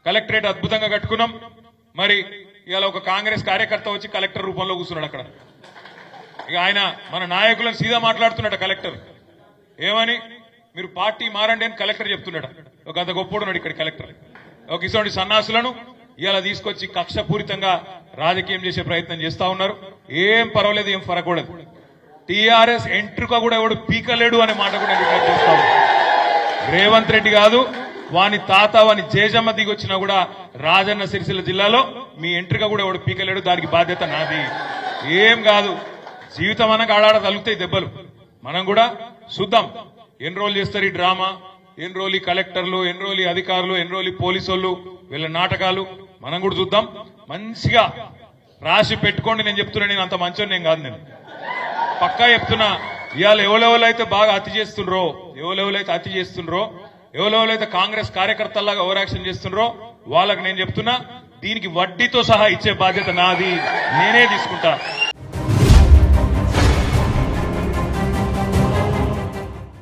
Collectorate అద్భుతంగా కట్టుకున్నాం. మరి ఇవాళ ఒక కాంగ్రెస్ కార్యకర్త వచ్చి కలెక్టర్ రూపంలో కూర్చున్నాడు అక్కడ. ఇక ఆయన మన నాయకులను సీదా మాట్లాడుతున్నాడు కలెక్టర్. ఏమని, మీరు పార్టీ మారండి అని కలెక్టర్ చెప్తున్నాడు. ఒక అంత గొప్పడున్నాడు ఇక్కడ కలెక్టర్. ఒక ఇటువంటి సన్నాసులను ఇవాళ తీసుకొచ్చి కక్షపూరితంగా రాజకీయం చేసే ప్రయత్నం చేస్తా ఉన్నారు. ఏం పర్వాలేదు, ఏం ఫరకూడదు. టీఆర్ఎస్ ఎంట్రుక కూడా ఎవడు పీకలేడు అనే మాట కూడా రికార్డ్ చేస్తా ఉన్నారు. రేవంత్ రెడ్డి కాదు, వాని తాత వాని జేజమ్మ దిగొచ్చినా కూడా రాజన్న సిరిసిల్ల జిల్లాలో మీ ఎంట్రుక కూడా ఎవడు పీకలేడు. దానికి బాధ్యత నాది. ఏం కాదు, జీవితం అనగా ఆడాడ తలుగుతాయి దెబ్బలు. మనం కూడా చూద్దాం ఎన్ని రోజులు చేస్తారు ఈ డ్రామా, ఎన్ని రోజులు కలెక్టర్లు, ఎన్ని రోజులు అధికారులు, ఎన్ని రోజులు పోలీసు వాళ్ళు, వీళ్ళ నాటకాలు మనం కూడా చూద్దాం. మంచిగా రాసి పెట్టుకోండి. నేను చెప్తున్నా, నేను అంత మంచోని నేను కాదు. నేను పక్కా చెప్తున్నా, ఇవాళ ఎవరెవరైతే బాగా అతి చేస్తుండ్రో, ఎవరెవరైతే కాంగ్రెస్ కార్యకర్తల్లాగా ఓవర్ యాక్షన్ చేస్తుండ్రో వాళ్ళకి నేను చెప్తున్నా, దీనికి వడ్డీతో సహా ఇచ్చే బాధ్యత నాది. నేనే తీసుకుంటా.